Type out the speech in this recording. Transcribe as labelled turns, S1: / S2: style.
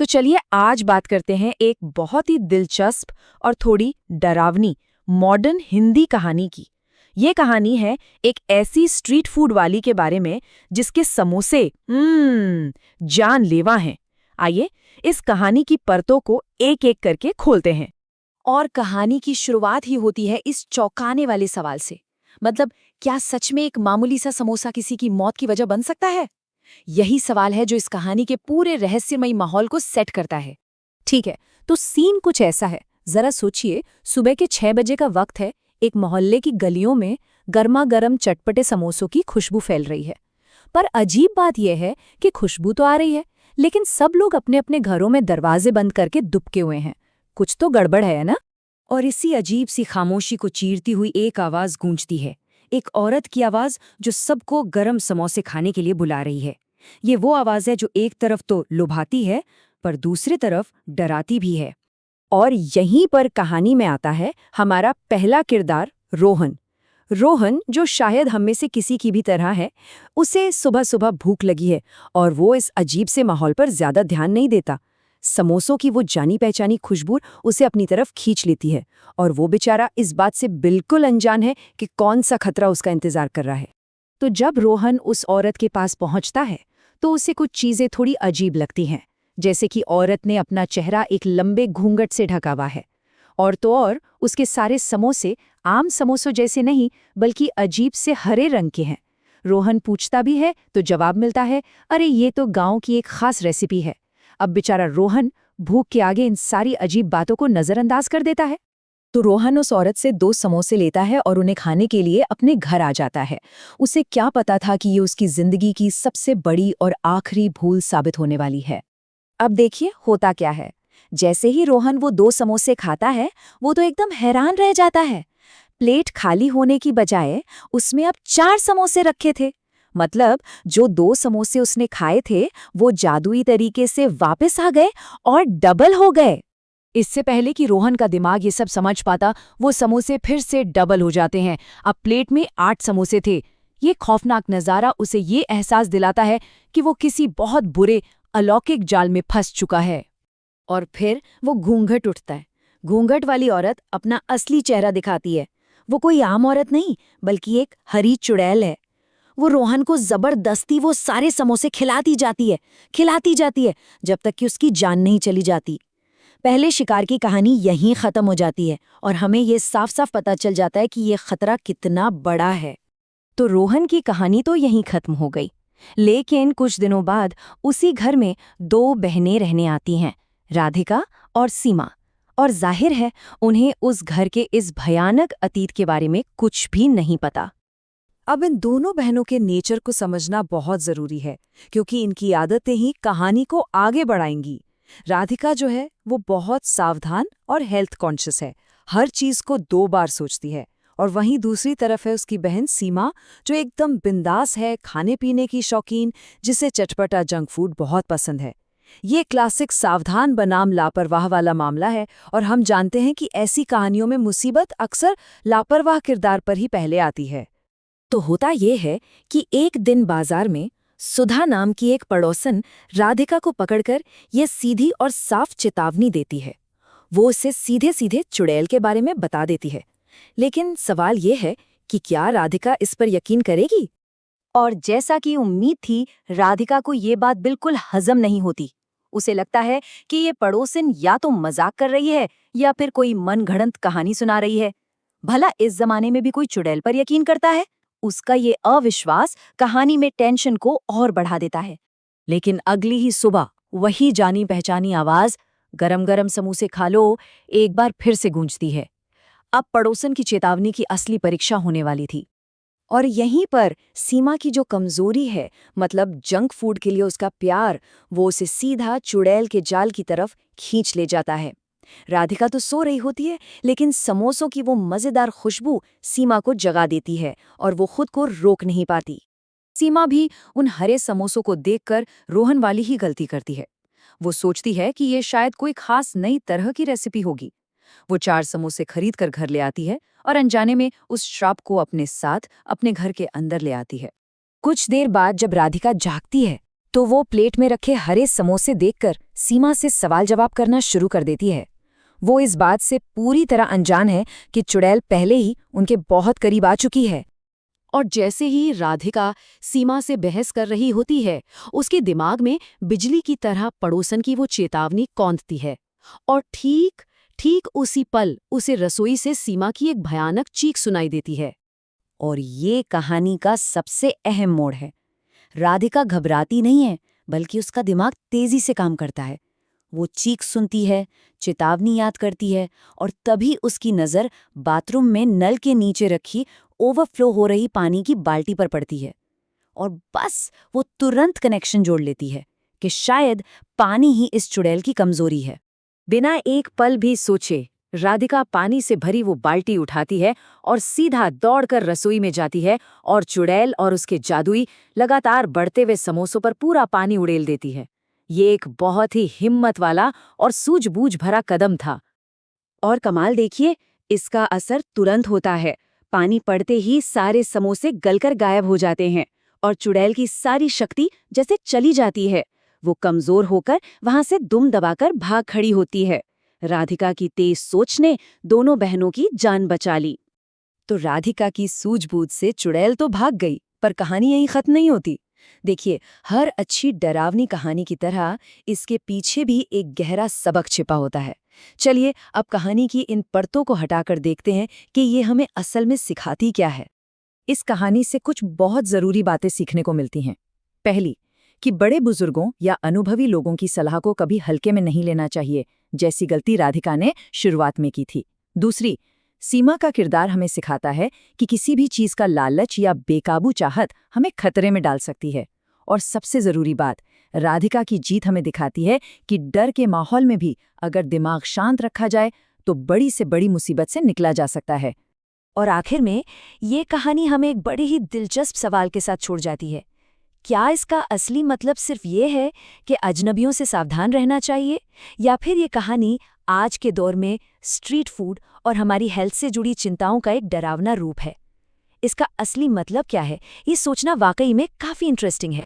S1: तो चलिए आज बात करते हैं एक बहुत ही दिलचस्प और थोड़ी डरावनी मॉडर्न हिंदी कहानी की। ये कहानी है एक ऐसी स्ट्रीट फूड वाली के बारे में जिसके समोसे जानलेवा हैं। आइए इस कहानी की परतों को एक एक करके खोलते हैं।
S2: और कहानी की शुरुआत ही होती है इस चौंकाने वाले सवाल से। मतलब, क्या सच में एक मामूली सा समोसा किसी की मौत की वजह बन सकता है? यही सवाल है जो इस कहानी के पूरे रहस्यमयी माहौल को सेट करता है।
S1: ठीक है, तो सीन कुछ ऐसा है। जरा सोचिए, सुबह के 6 बजे का वक्त है। एक मोहल्ले की गलियों में गर्मा गर्म चटपटे समोसों की खुशबू फैल रही है। पर अजीब बात यह है कि खुशबू तो आ रही है, लेकिन सब लोग अपने अपने घरों में दरवाजे बंद करके दुबके हुए हैं। कुछ तो गड़बड़ है ना?
S2: और इसी अजीब सी खामोशी को चीरती हुई एक आवाज गूंजती है। एक औरत की आवाज जो सबको गरम समोसे खाने के लिए बुला रही है। ये वो आवाज है जो एक तरफ तो लुभाती है, पर दूसरी तरफ डराती भी है।
S1: और यहीं पर कहानी में आता है हमारा पहला किरदार, रोहन। रोहन, जो शायद हम में से किसी की भी तरह है, उसे सुबह सुबह भूख लगी है और वो इस अजीब से माहौल पर ज्यादा ध्यान नहीं देता। समोसों की वो जानी पहचानी खुशबू उसे अपनी तरफ खींच लेती है और वो बेचारा इस बात से बिल्कुल अनजान है कि कौन सा खतरा उसका इंतजार कर रहा है। तो जब रोहन उस औरत के पास पहुंचता है तो उसे कुछ चीजें थोड़ी अजीब लगती हैं। जैसे कि औरत ने अपना चेहरा एक लंबे घूंघट से ढका हुआ है, और तो और उसके सारे समोसे आम समोसों जैसे नहीं बल्कि अजीब से हरे रंग के हैं। रोहन पूछता भी है तो जवाब मिलता है, अरे ये तो गांव की एक खास रेसिपी है। अब बेचारा रोहन भूख के आगे इन सारी अजीब बातों को नजरअंदाज कर देता है। तो रोहन उस औरत से 2 समोसे लेता है और उन्हें खाने के लिए अपने घर आ जाता है। उसे क्या पता था कि ये उसकी जिंदगी की सबसे बड़ी और आखिरी भूल साबित होने वाली है। अब देखिए होता क्या है। जैसे ही रोहन वो 2 समोसे खाता है, वो तो एकदम हैरान रह जाता है। प्लेट खाली होने की बजाय उसमें अब 4 समोसे रखे थे। मतलब जो 2 समोसे उसने खाए थे वो जादुई तरीके से वापस आ गए और डबल हो गए। इससे पहले कि रोहन का दिमाग ये सब समझ पाता, वो समोसे फिर से डबल हो जाते हैं। अब प्लेट में 8 समोसे थे। ये खौफनाक नज़ारा उसे ये एहसास दिलाता है कि वो किसी बहुत बुरे अलौकिक जाल में फंस चुका है।
S2: और फिर वो घूंघट उठता है। घूंघट वाली औरत अपना असली चेहरा दिखाती है। वो कोई आम औरत नहीं, बल्कि एक हरी चुड़ैल है। वो रोहन को जबरदस्ती वो सारे समोसे खिलाती जाती है, जब तक कि उसकी जान नहीं चली जाती। पहले शिकार की कहानी यहीं खत्म हो जाती है और हमें ये साफ साफ पता चल जाता है कि ये खतरा कितना बड़ा है।
S1: तो रोहन की कहानी तो यहीं खत्म हो गई। लेकिन कुछ दिनों बाद उसी घर में 2 बहनें रहने आती हैं, राधिका और सीमा। और जाहिर है उन्हें उस घर के इस भयानक अतीत के बारे में कुछ भी नहीं पता।
S2: अब इन दोनों बहनों के नेचर को समझना बहुत जरूरी है, क्योंकि इनकी आदतें ही कहानी को आगे बढ़ाएंगी। राधिका जो है वो बहुत सावधान और हेल्थ कॉन्शियस है, हर चीज को 2 बार सोचती है। और वहीं दूसरी तरफ है उसकी बहन सीमा, जो एकदम बिंदास है, खाने पीने की शौकीन, जिसे चटपटा जंक फूड बहुत पसंद है। ये क्लासिक सावधान बनाम लापरवाह वाला मामला है, और हम जानते हैं कि ऐसी कहानियों में मुसीबत अक्सर लापरवाह किरदार पर ही पहले आती है।
S1: तो होता ये है कि एक दिन बाजार में सुधा नाम की एक पड़ोसन राधिका को पकड़कर ये सीधी और साफ चेतावनी देती है। वो उसे सीधे सीधे चुड़ैल के बारे में बता देती है। लेकिन सवाल ये है कि क्या राधिका इस पर यकीन करेगी? और जैसा कि उम्मीद थी, राधिका को ये बात बिल्कुल हजम नहीं होती। उसे लगता है कि ये पड़ोसन या तो मजाक कर रही है या फिर कोई मनगढ़ंत कहानी सुना रही है। भला इस जमाने में भी कोई चुड़ैल पर यकीन करता है? उसका ये अविश्वास कहानी में टेंशन को और बढ़ा देता है। लेकिन अगली ही सुबह वही जानी पहचानी आवाज, गरम गरम समोसे खा लो, एक बार फिर से गूंजती है। अब पड़ोसन की चेतावनी की असली परीक्षा होने वाली थी। और यहीं पर सीमा की जो कमजोरी है, मतलब जंक फूड के लिए उसका प्यार, वो उसे सीधा चुड़ैल के जाल की तरफ खींच ले जाता है। राधिका तो सो रही होती है, लेकिन समोसों की वो मजेदार खुशबू सीमा को जगा देती है और वो खुद को रोक नहीं पाती। सीमा भी उन हरे समोसों को देखकर रोहन वाली ही गलती करती है। वो सोचती है कि ये शायद कोई खास नई तरह की रेसिपी होगी। वो 4 समोसे खरीद कर घर ले आती है और अनजाने में उस श्राप को अपने साथ अपने घर के अंदर ले आती है। कुछ देर बाद जब राधिका जागती है
S2: तो वो प्लेट में रखे हरे समोसे देखकर सीमा से सवाल जवाब करना शुरू कर देती है। वो इस बात से पूरी तरह अनजान है कि चुड़ैल पहले ही उनके बहुत करीब आ चुकी है।
S1: और जैसे ही राधिका सीमा से बहस कर रही होती है, उसके दिमाग में बिजली की तरह पड़ोसन की वो चेतावनी कौंधती है। और ठीक ठीक उसी पल उसे रसोई से सीमा की एक भयानक चीख सुनाई देती है।
S2: और ये कहानी का सबसे अहम मोड़ है। राधिका घबराती नहीं है, बल्कि उसका दिमाग तेजी से काम करता है। वो चीख सुनती है, चेतावनी याद करती है, और तभी उसकी नज़र बाथरूम में नल के नीचे रखी ओवरफ्लो हो रही पानी की बाल्टी पर पड़ती है। और बस वो तुरंत कनेक्शन जोड़ लेती है कि शायद पानी ही इस चुड़ैल की कमजोरी है।
S1: बिना एक पल भी सोचे राधिका पानी से भरी वो बाल्टी उठाती है और सीधा दौड़कर रसोई में जाती है और चुड़ैल और उसके जादुई लगातार बढ़ते हुए समोसों पर पूरा पानी उड़ेल देती है। ये एक बहुत ही हिम्मत वाला और सूझबूझ भरा कदम था। और कमाल देखिए, इसका असर तुरंत होता है। पानी पड़ते ही सारे समोसे गलकर गायब हो जाते हैं और चुड़ैल की सारी शक्ति जैसे चली जाती है। वो कमजोर होकर वहां से दुम दबाकर भाग खड़ी होती है। राधिका की तेज सोच ने दोनों बहनों की जान बचा ली।
S2: तो राधिका की सूझबूझ से चुड़ैल तो भाग गई, पर कहानी यहीं खत्म नहीं होती। देखिए, हर अच्छी डरावनी कहानी की तरह इसके पीछे भी एक गहरा सबक छिपा होता है। चलिए अब कहानी की इन परतों को हटाकर देखते हैं कि ये हमें असल में सिखाती क्या है। इस कहानी से कुछ बहुत ज़रूरी बातें सीखने को मिलती हैं। पहली, कि बड़े बुजुर्गों या अनुभवी लोगों की सलाह को कभी हल्के में नहीं लेना चाहिए, जैसी गलती राधिका ने शुरुआत में की थी। दूसरी, सीमा का किरदार हमें सिखाता है कि किसी भी चीज का लालच या बेकाबू चाहत हमें खतरे में डाल सकती है। और सबसे जरूरी बात, राधिका की जीत हमें दिखाती है कि डर के माहौल में भी अगर दिमाग शांत रखा जाए तो बड़ी से बड़ी मुसीबत से निकला जा सकता है। और आखिर में ये कहानी हमें एक बड़े ही दिलचस्प सवाल के साथ छोड़ जाती है। क्या इसका असली मतलब सिर्फ ये है कि अजनबियों से सावधान रहना चाहिए, या फिर ये कहानी आज के दौर में स्ट्रीट फूड और हमारी हेल्थ से जुड़ी चिंताओं का एक डरावना रूप है? इसका असली मतलब क्या है, ये सोचना वाकई में काफी इंटरेस्टिंग है।